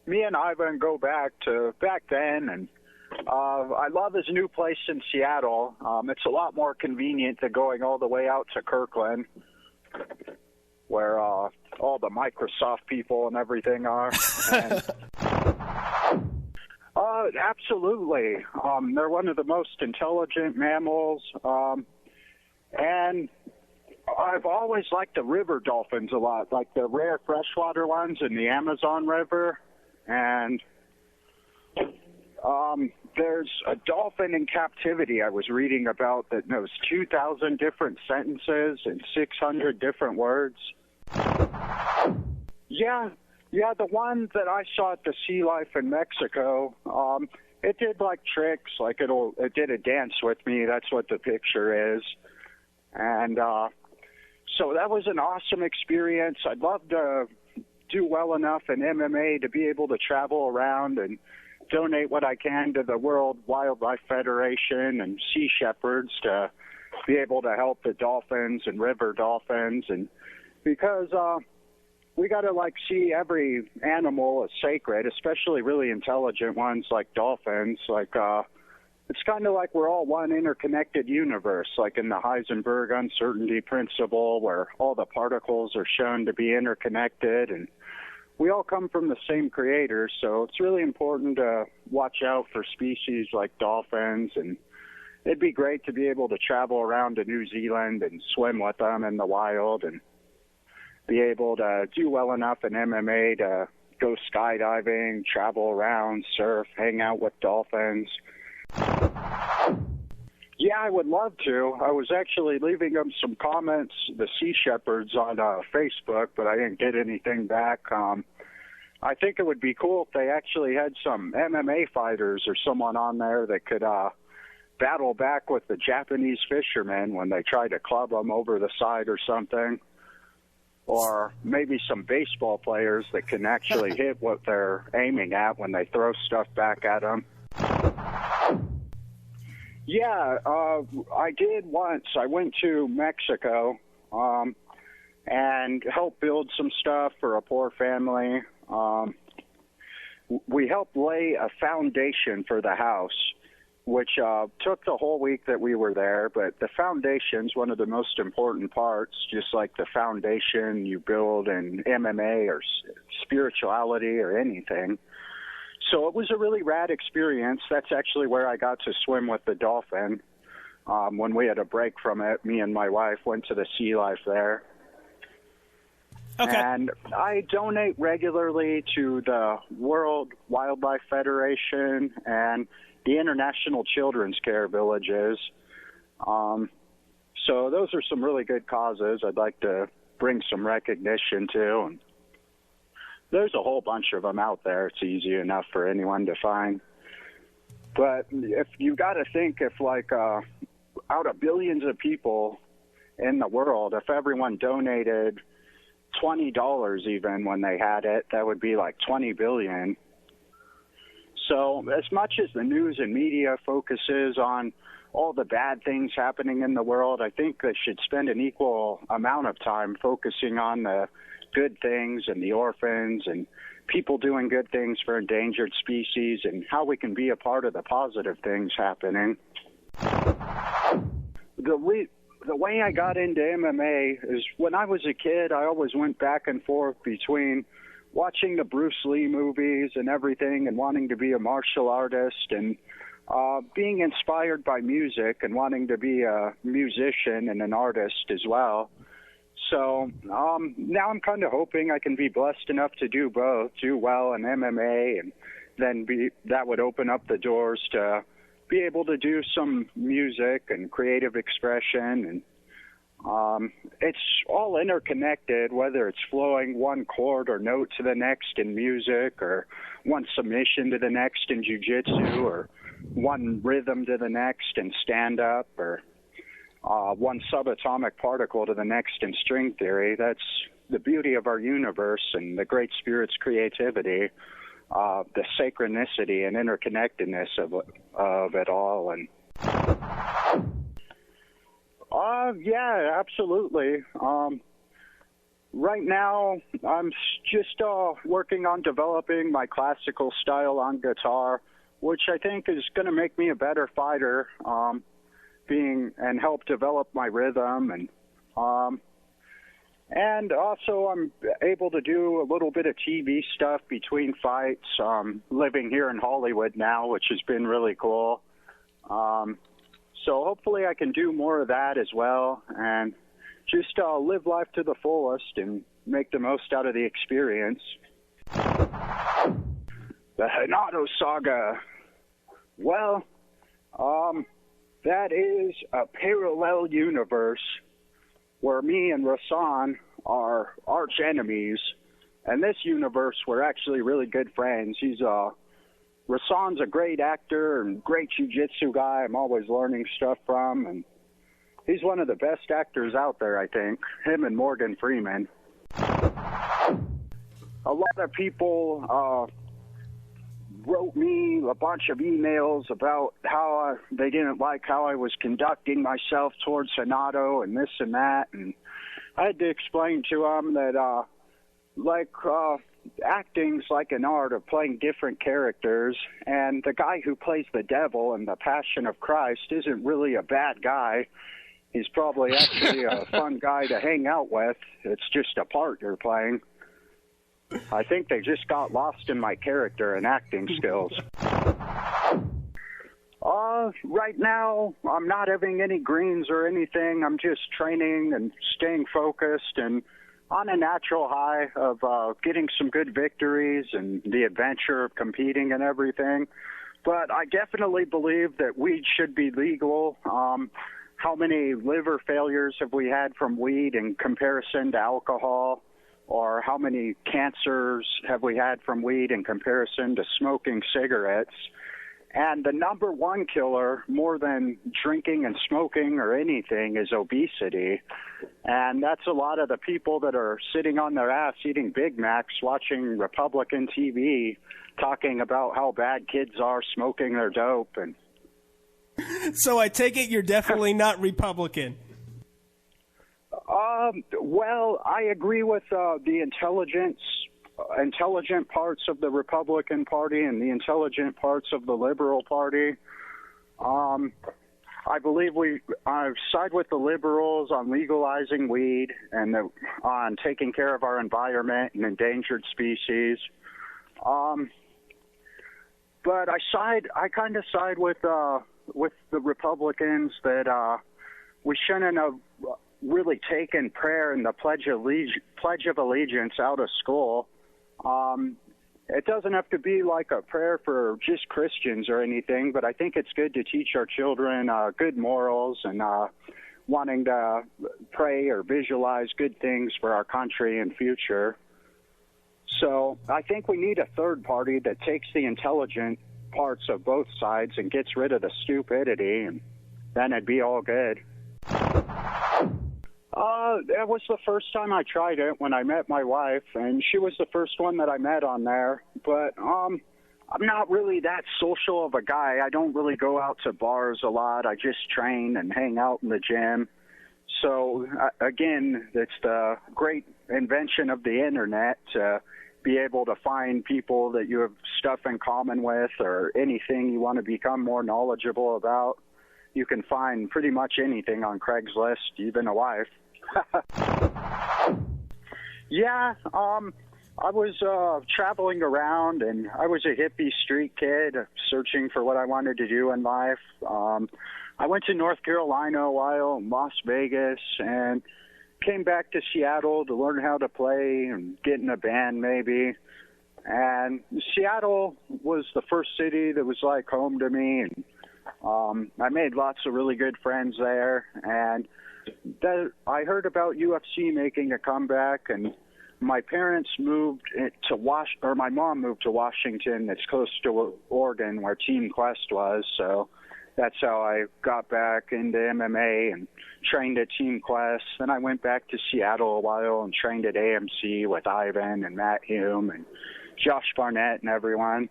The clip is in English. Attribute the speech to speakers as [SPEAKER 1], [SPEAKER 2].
[SPEAKER 1] me and Ivan go back to back then, and I love his new place in Seattle. It's a lot more convenient than going all the way out to Kirkland, where all the Microsoft people and everything are. And, absolutely. They're one of the most intelligent mammals, and I've always liked the river dolphins a lot, like the rare freshwater ones in the Amazon River. And there's a dolphin in captivity I was reading about that knows 2,000 different sentences and 600 different words. Yeah, the one that I saw at the Sea Life in Mexico, it did like tricks, like it did a dance with me. That's what the picture is. And so that was an awesome experience. I'd love to do well enough in MMA to be able to travel around and donate what I can to the World Wildlife Federation and Sea Shepherds to be able to help the dolphins and river dolphins. And because we got to see every animal as sacred, especially really intelligent ones like dolphins. It's kind of like we're all one interconnected universe, like in the Heisenberg uncertainty principle, where all the particles are shown to be interconnected, and we all come from the same creator. So it's really important to watch out for species like dolphins, and it'd be great to be able to travel around to New Zealand and swim with them in the wild, and be able to do well enough in MMA to go skydiving, travel around, surf, hang out with dolphins. Yeah, I would love to. I was actually leaving them some comments, the Sea Shepherds, on Facebook, but I didn't get anything back. I think it would be cool if they actually had some MMA fighters or someone on there that could battle back with the Japanese fishermen when they try to club them over the side or something. Or maybe some baseball players that can actually hit what they're aiming at when they throw stuff back at them. Yeah, I did once. I went to Mexico and helped build some stuff for a poor family. We helped lay a foundation for the house, which took the whole week that we were there. But the foundation's one of the most important parts, just like the foundation you build in MMA or spirituality or anything. So it was a really rad experience. That's actually where I got to swim with the dolphin. When we had a break from it, me and my wife went to the Sea Life there. Okay. And I donate regularly to the World Wildlife Federation and the International Children's Care Villages. So those are some really good causes I'd like to bring some recognition to. And there's a whole bunch of them out there. It's easy enough for anyone to find. But if you got to think, if out of billions of people in the world, if everyone donated $20 even when they had it, that would be like 20 billion. So as much as the news and media focuses on all the bad things happening in the world, I think they should spend an equal amount of time focusing on the good things and the orphans and people doing good things for endangered species and how we can be a part of the positive things happening. The way I got into MMA is when I was a kid, I always went back and forth between watching the Bruce Lee movies and everything and wanting to be a martial artist and being inspired by music and wanting to be a musician and an artist as well. So now I'm kind of hoping I can be blessed enough to do both, do well in MMA, and then that would open up the doors to be able to do some music and creative expression. And it's all interconnected, whether it's flowing one chord or note to the next in music, or one submission to the next in jiu-jitsu, or one rhythm to the next in stand-up, or one subatomic particle to the next in string theory. That's the beauty of our universe and the Great Spirit's creativity, the sacrednicity and interconnectedness of it all. And yeah, absolutely. Right now, I'm just working on developing my classical style on guitar, which I think is going to make me a better fighter, and help develop my rhythm, and also I'm able to do a little bit of TV stuff between fights. Living here in Hollywood now, which has been really cool. So hopefully I can do more of that as well, and just live life to the fullest and make the most out of the experience. The Hinata Saga. Well, that is a parallel universe where me and Rasan are arch enemies. And this universe, we're actually really good friends. Rasan's a great actor and great jiu-jitsu guy I'm always learning stuff from, and he's one of the best actors out there, I think, him and Morgan Freeman. A lot of people wrote me a bunch of emails about how they didn't like how I was conducting myself towards Hinato and this and that, and I had to explain to them that, acting's like an art of playing different characters, and the guy who plays the devil in The Passion of Christ isn't really a bad guy. He's probably actually a fun guy to hang out with. It's just a part you're playing. I think they just got lost in my character and acting skills. Right now, I'm not having any greens or anything. I'm just training and staying focused and on a natural high of getting some good victories and the adventure of competing and everything. But I definitely believe that weed should be legal. How many liver failures have we had from weed in comparison to alcohol? Or how many cancers have we had from weed in comparison to smoking cigarettes? And the number one killer, more than drinking and smoking or anything, is obesity. And that's a lot of the people that are sitting on their ass eating Big Macs, watching Republican TV, talking about how bad kids are smoking their dope. And
[SPEAKER 2] so I take it you're definitely not Republican.
[SPEAKER 1] Well, I agree with the intelligent parts of the Republican Party and the intelligent parts of the Liberal Party. I believe I side with the liberals on legalizing weed and on taking care of our environment and endangered species. But I kind of side with the Republicans that we shouldn't have really taken prayer and the Pledge of Allegiance out of school. It doesn't have to be like a prayer for just Christians or anything, but I think it's good to teach our children good morals and wanting to pray or visualize good things for our country and future. So I think we need a third party that takes the intelligent parts of both sides and gets rid of the stupidity, and then it'd be all good. That was the first time I tried it when I met my wife, and she was the first one that I met on there. But I'm not really that social of a guy. I don't really go out to bars a lot. I just train and hang out in the gym. So, again, it's the great invention of the internet to be able to find people that you have stuff in common with or anything you want to become more knowledgeable about. You can find pretty much anything on Craigslist, even a wife. Yeah, I was traveling around, and I was a hippie street kid searching for what I wanted to do in life. I went to North Carolina a while, Las Vegas, and came back to Seattle to learn how to play and get in a band maybe. And Seattle was the first city that was like home to me, and I made lots of really good friends there. And I heard about UFC making a comeback, and my parents moved to my mom moved to Washington. It's close to Oregon, where Team Quest was. So that's how I got back into MMA and trained at Team Quest. Then I went back to Seattle a while and trained at AMC with Ivan and Matt Hume and Josh Barnett and everyone.